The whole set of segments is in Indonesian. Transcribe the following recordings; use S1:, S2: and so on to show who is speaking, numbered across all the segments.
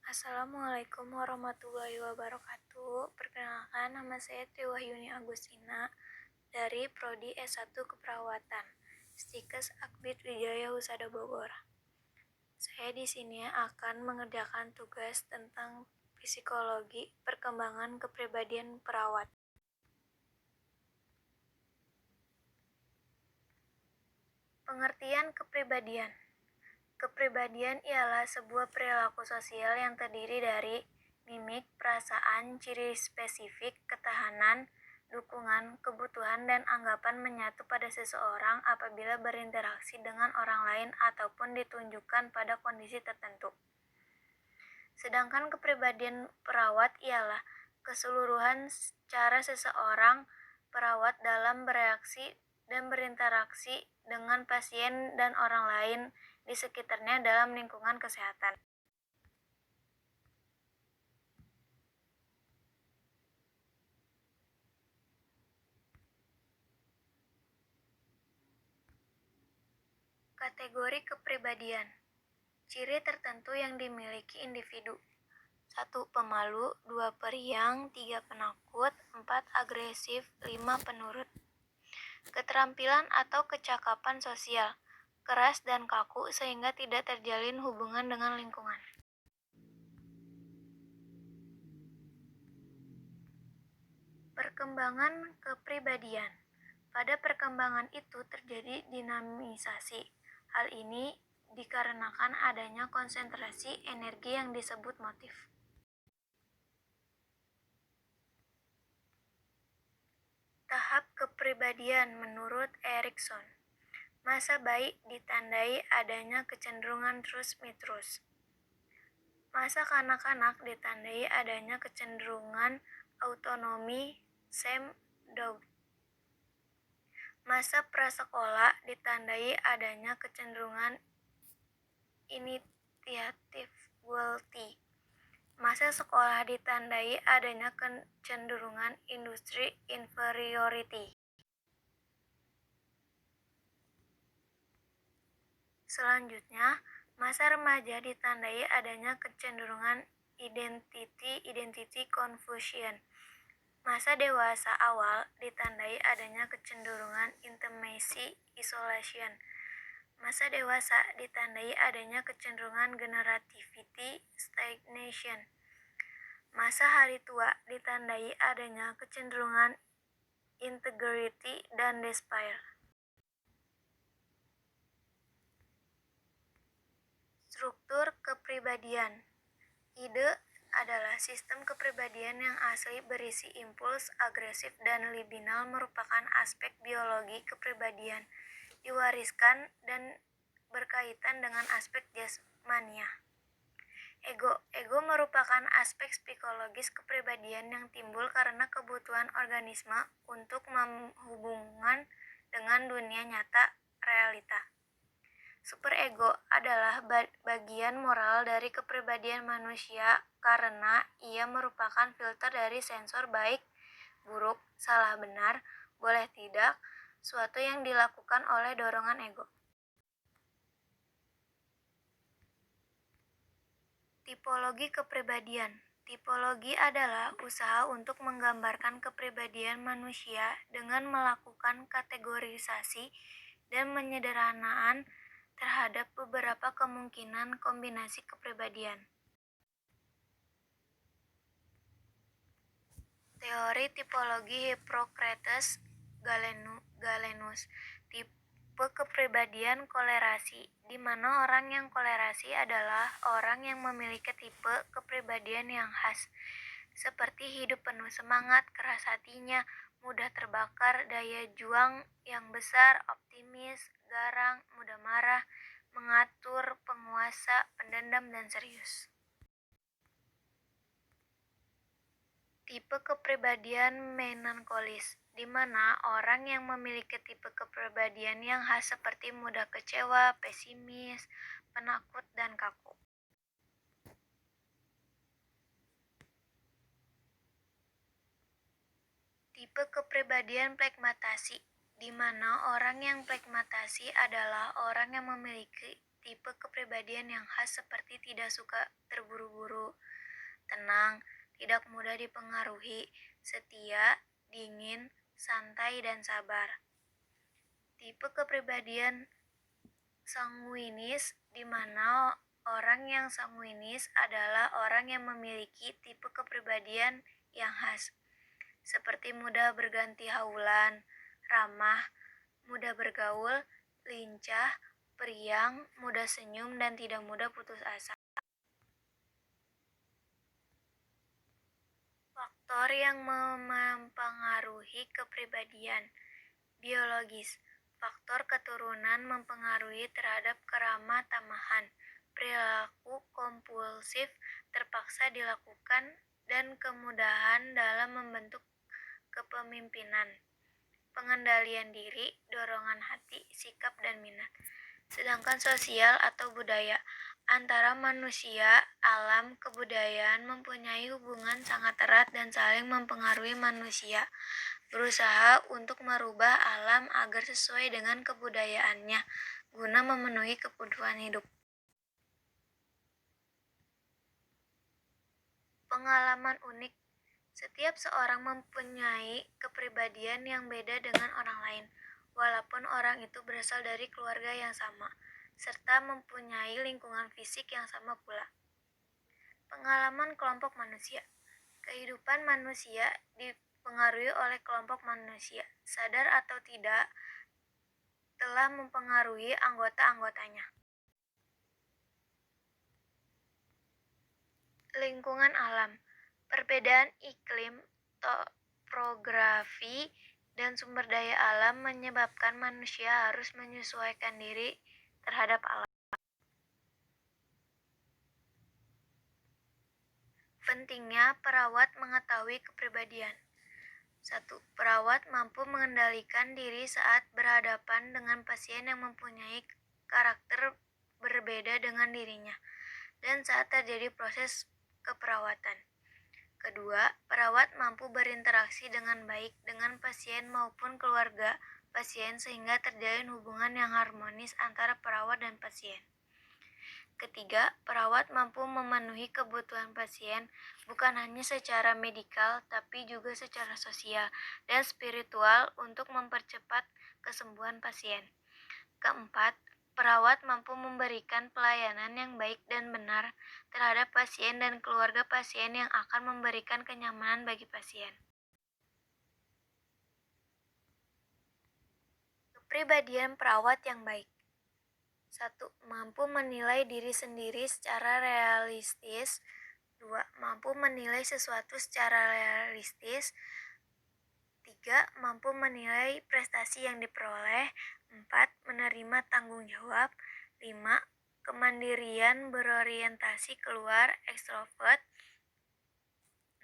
S1: Assalamualaikum warahmatullahi wabarakatuh. Perkenalkan, nama saya Triwahyuni Agustina dari Prodi S1 Keperawatan, Stikes Akbid Wijaya Husada Bogor. Saya di sini akan mengerjakan tugas tentang psikologi perkembangan kepribadian perawat. Pengertian kepribadian. Kepribadian ialah sebuah perilaku sosial yang terdiri dari mimik, perasaan, ciri spesifik, ketahanan, dukungan, kebutuhan, dan anggapan menyatu pada seseorang apabila berinteraksi dengan orang lain ataupun ditunjukkan pada kondisi tertentu. Sedangkan kepribadian perawat ialah keseluruhan cara seseorang perawat dalam bereaksi dan berinteraksi dengan pasien dan orang lain di sekitarnya dalam lingkungan kesehatan. Kategori kepribadian. Ciri tertentu yang dimiliki individu. 1. Pemalu, 2. Periang, 3. Penakut, 4. Agresif, 5. Penurut. Keterampilan atau kecakapan sosial. Keras dan kaku sehingga tidak terjalin hubungan dengan lingkungan. Perkembangan kepribadian. Pada perkembangan itu terjadi dinamisasi. Hal ini dikarenakan adanya konsentrasi energi yang disebut motif. Tahap kepribadian menurut Erikson. Masa bayi ditandai adanya kecenderungan terus-menerus. Masa kanak-kanak ditandai adanya kecenderungan autonomi Sam-Dog. Masa prasekolah ditandai adanya kecenderungan initiativity. Masa sekolah ditandai adanya kecenderungan industri inferiority. Selanjutnya, masa remaja ditandai adanya kecenderungan identity confusion. Masa dewasa awal ditandai adanya kecenderungan intimacy isolation. Masa dewasa ditandai adanya kecenderungan generativity stagnation. Masa hari tua ditandai adanya kecenderungan integrity dan despair. Struktur kepribadian. Ide adalah sistem kepribadian yang asli berisi impuls, agresif, dan libidinal merupakan aspek biologi kepribadian, diwariskan dan berkaitan dengan aspek jasmania. Ego merupakan aspek psikologis kepribadian yang timbul karena kebutuhan organisme untuk menghubungkan dengan dunia nyata, realita. Superego adalah bagian moral dari kepribadian manusia karena ia merupakan filter dari sensor baik, buruk, salah benar, boleh tidak, suatu yang dilakukan oleh dorongan ego. Tipologi kepribadian. Tipologi adalah usaha untuk menggambarkan kepribadian manusia dengan melakukan kategorisasi dan penyederhanaan terhadap beberapa kemungkinan kombinasi kepribadian. Teori tipologi Hippocrates Galenus. Tipe kepribadian kolerasi, di mana orang yang kolerasi adalah orang yang memiliki tipe kepribadian yang khas, seperti hidup penuh semangat, keras hatinya, mudah terbakar, daya juang yang besar, optimis, garang, mudah marah, mengatur, penguasa, pendendam, dan serius. Tipe kepribadian melankolis, di mana orang yang memiliki tipe kepribadian yang khas seperti mudah kecewa, pesimis, penakut, dan kaku. Tipe kepribadian flegmatasi, di mana orang yang pragmatasi adalah orang yang memiliki tipe kepribadian yang khas seperti tidak suka terburu-buru, tenang, tidak mudah dipengaruhi, setia, dingin, santai, dan sabar. Tipe kepribadian sanguinis di mana orang yang sanguinis adalah orang yang memiliki tipe kepribadian yang khas, seperti mudah berganti haulan, ramah, mudah bergaul, lincah, periang, mudah senyum, dan tidak mudah putus asa. Faktor yang mempengaruhi kepribadian biologis. Faktor keturunan mempengaruhi terhadap keramah tamahan. Perilaku kompulsif terpaksa dilakukan dan kemudahan dalam membentuk kepemimpinan. Pengendalian diri, dorongan hati, sikap, dan minat. Sedangkan sosial atau budaya antara manusia, alam, kebudayaan mempunyai hubungan sangat erat dan saling mempengaruhi manusia. Berusaha untuk merubah alam agar sesuai dengan kebudayaannya, guna memenuhi kebutuhan hidup. Pengalaman unik. Setiap seorang mempunyai kepribadian yang beda dengan orang lain, walaupun orang itu berasal dari keluarga yang sama, serta mempunyai lingkungan fisik yang sama pula. Pengalaman kelompok manusia. Kehidupan manusia dipengaruhi oleh kelompok manusia, sadar atau tidak, telah mempengaruhi anggota-anggotanya. Lingkungan alam. Perbedaan iklim, topografi, dan sumber daya alam menyebabkan manusia harus menyesuaikan diri terhadap alam. Pentingnya perawat mengetahui kepribadian. 1. Perawat mampu mengendalikan diri saat berhadapan dengan pasien yang mempunyai karakter berbeda dengan dirinya, dan saat terjadi proses keperawatan. Kedua, perawat mampu berinteraksi dengan baik dengan pasien maupun keluarga pasien sehingga terjalin hubungan yang harmonis antara perawat dan pasien. Ketiga, perawat mampu memenuhi kebutuhan pasien bukan hanya secara medikal tapi juga secara sosial dan spiritual untuk mempercepat kesembuhan pasien. Keempat, perawat mampu memberikan pelayanan yang baik dan benar terhadap pasien dan keluarga pasien yang akan memberikan kenyamanan bagi pasien. Kepribadian perawat yang baik. 1. Mampu menilai diri sendiri secara realistis. 2. Mampu menilai sesuatu secara realistis. 3. Mampu menilai prestasi yang diperoleh. 4. Menerima tanggung jawab. 5. Kemandirian berorientasi keluar, ekstrovert.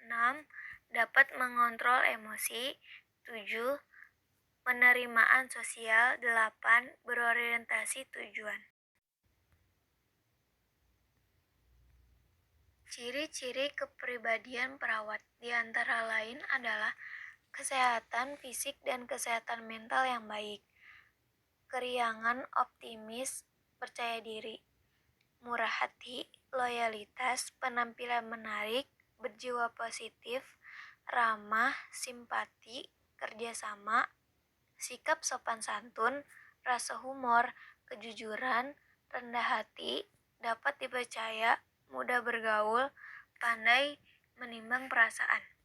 S1: 6. Dapat mengontrol emosi. 7. Penerimaan sosial. 8. Berorientasi tujuan. Ciri-ciri kepribadian perawat di antara lain adalah kesehatan fisik dan kesehatan mental yang baik, keriangan, optimis, percaya diri, murah hati, loyalitas, penampilan menarik, berjiwa positif, ramah, simpati, kerjasama, sikap sopan santun, rasa humor, kejujuran, rendah hati, dapat dipercaya, mudah bergaul, pandai menimbang perasaan.